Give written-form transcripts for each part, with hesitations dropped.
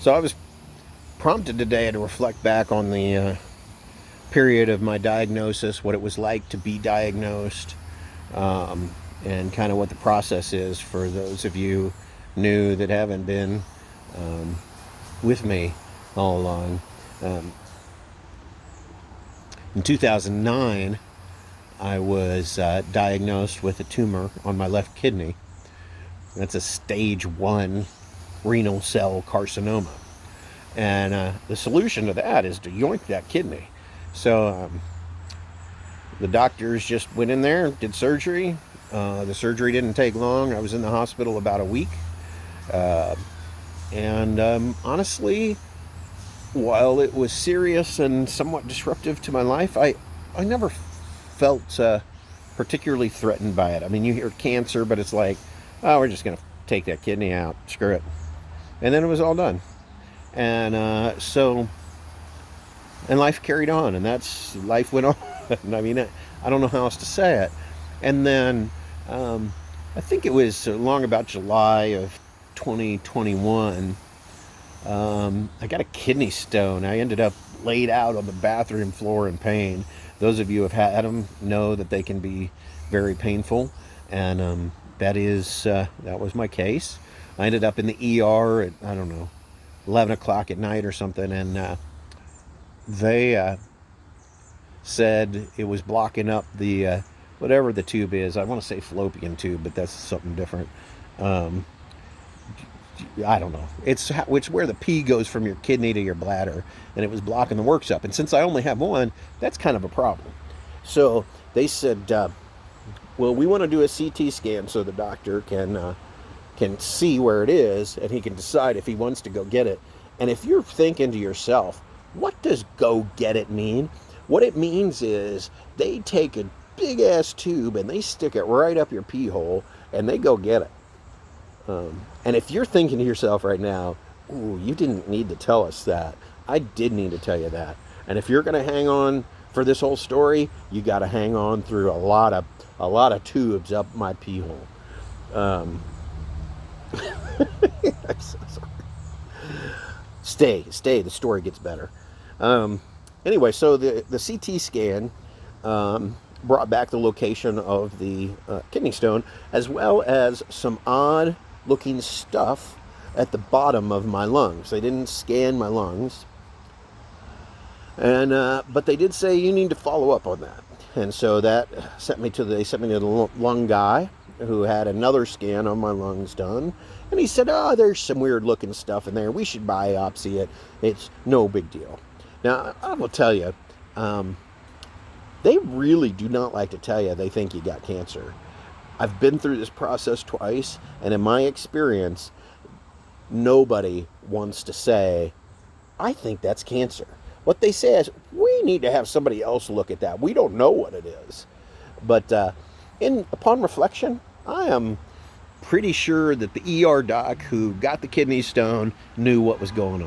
So I was prompted today to reflect back on the period of my diagnosis, what it was like to be diagnosed, um, and kind of what the process is for those of you new that haven't been um, with me all along. Um, in 2009, I was diagnosed with a tumor on my left kidney. That's a stage 1 renal cell carcinoma. And the solution to that is to yoink that kidney. So the doctors just went in there, did surgery. The surgery didn't take long. I was in the hospital about a week. Uh, and honestly, while it was serious and somewhat disruptive to my life, I never felt particularly threatened by it. I mean, you hear cancer, but it's like, oh, we're just going to take that kidney out. Screw it. And then it was all done. And and life carried on, and life went on. I mean, I don't know how else to say it. And then I think it was along about July of 2021. I got a kidney stone. I ended up laid out on the bathroom floor in pain. Those of you who have had them know that they can be very painful, and that was my case. I ended up in the ER at, I don't know, 11 o'clock at night or something, and they said it was blocking up the whatever the tube is. I want to say fallopian tube, but that's something different. Um, I don't know. It's where the pee goes from your kidney to your bladder, and it was blocking the works up. And since I only have one, that's kind of a problem. So they said, well, we want to do a CT scan so the doctor can see where it is, and he can decide if he wants to go get it. And if you're thinking to yourself, what does go get it mean? What it means is they take a big ass tube and they stick it right up your pee hole and they go get it. And if you're thinking to yourself right now, ooh, you didn't need to tell us that. I did need to tell you that. And if you're going to hang on for this whole story, you got to hang on through a lot of tubes up my pee hole. I'm so sorry. Stay. The story gets better. Anyway, so the CT scan brought back the location of the kidney stone, as well as some odd looking stuff at the bottom of my lungs. They didn't scan my lungs, and but they did say you need to follow up on that. And so that sent me to the lung guy, who had another scan on my lungs done. And he said, oh, there's some weird looking stuff in there. We should biopsy it. It's no big deal. Now, I will tell you, they really do not like to tell you they think you got cancer. I've been through this process twice, and in my experience, nobody wants to say, I think that's cancer. What they say is, we need to have somebody else look at that. We don't know what it is. But upon reflection, I am pretty sure that the ER doc who got the kidney stone knew what was going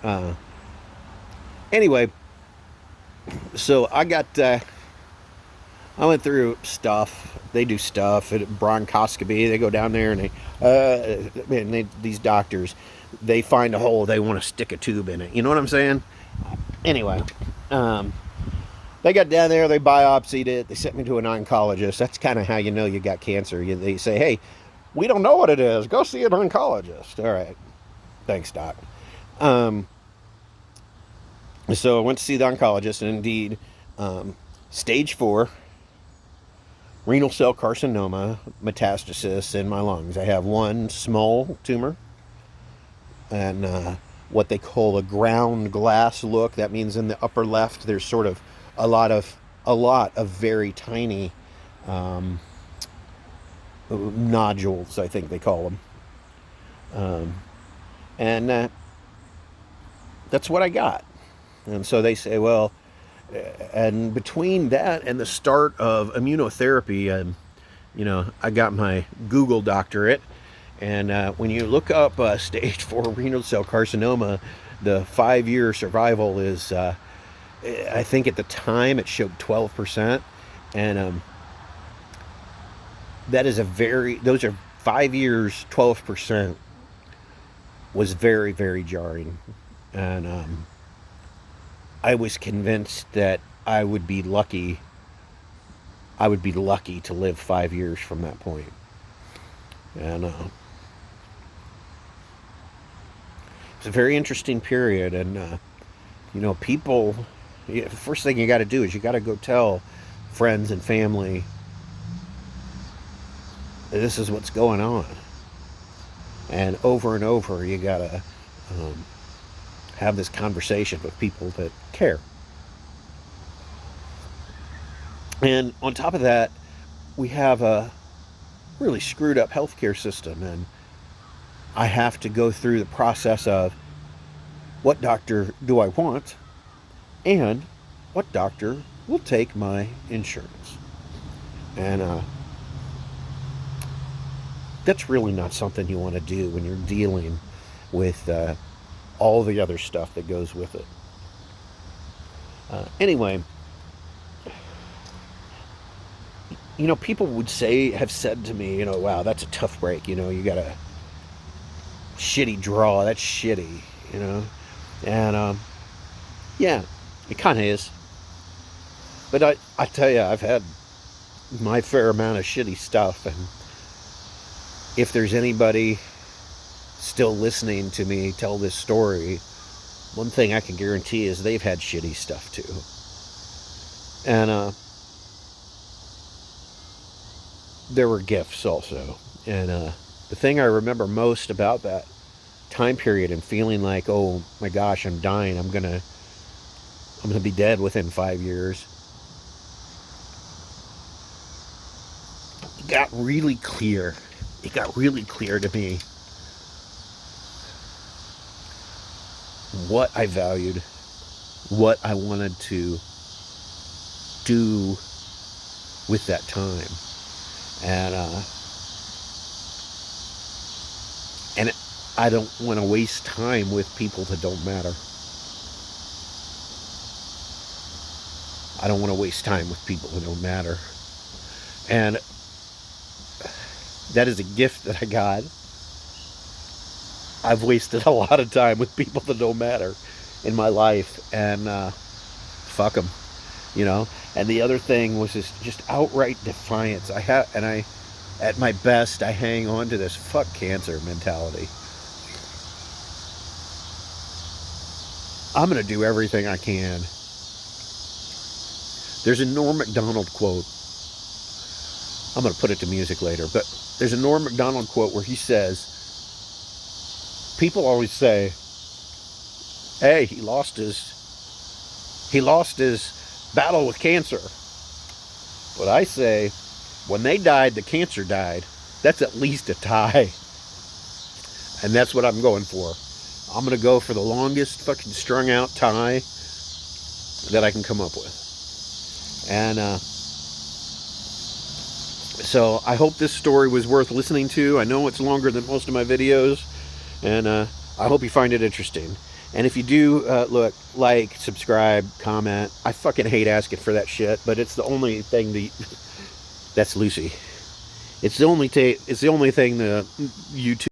on. Anyway, so I went through stuff. They do stuff at bronchoscopy. They go down there and these doctors, they find a hole. They want to stick a tube in it. You know what I'm saying? Anyway, they got down there. They biopsied it. They sent me to an oncologist. That's kind of how you know you got cancer. They say, hey, we don't know what it is. Go see an oncologist. All right. Thanks, doc. So I went to see the oncologist, and indeed, stage 4 renal cell carcinoma metastasis in my lungs. I have one small tumor and what they call a ground glass look. That means in the upper left there's sort of a lot of very tiny nodules, I think they call them, and that's what I got. And so they say, well, and between that and the start of immunotherapy, I got my Google doctorate. And when you look up stage 4 renal cell carcinoma, the 5-year survival is, I think at the time it showed 12%. And those are 5 years, 12%. was very, very jarring. And I was convinced that I would be lucky. I would be lucky to live 5 years from that point. And it's a very interesting period. And, people, the first thing you got to do is you got to go tell friends and family this is what's going on. And over, you got to have this conversation with people that care. And on top of that, we have a really screwed up healthcare system, and I have to go through the process of what doctor do I want and what doctor will take my insurance. And that's really not something you want to do when you're dealing with all the other stuff that goes with it. Anyway, people would have said to me, wow, that's a tough break. You got a shitty draw. That's shitty, And, yeah, it kind of is. But I tell you, I've had my fair amount of shitty stuff. And if there's anybody still listening to me tell this story, one thing I can guarantee is they've had shitty stuff too. And there were gifts also. And the thing I remember most about that time period and feeling like, oh my gosh, I'm dying, I'm gonna be dead within 5 years, it got really clear to me what I valued, what I wanted to do with that time. And I don't want to waste time with people that don't matter. I don't want to waste time with people that don't matter. And that is a gift that I got. I've wasted a lot of time with people that don't matter in my life, and fuck them, And the other thing was just outright defiance. At my best, I hang on to this fuck cancer mentality. I'm gonna do everything I can. There's a Norm Macdonald quote. I'm gonna put it to music later, but there's a Norm Macdonald quote where he says, people always say, hey, he lost his battle with cancer. But I say, when they died, the cancer died. That's at least a tie. And that's what I'm going for. I'm going to go for the longest fucking strung out tie that I can come up with. And so I hope this story was worth listening to. I know it's longer than most of my videos. And I hope you find it interesting. And if you do, like, subscribe, comment. I fucking hate asking for that shit, but it's the only thing that's Lucy. It's the only thing the YouTube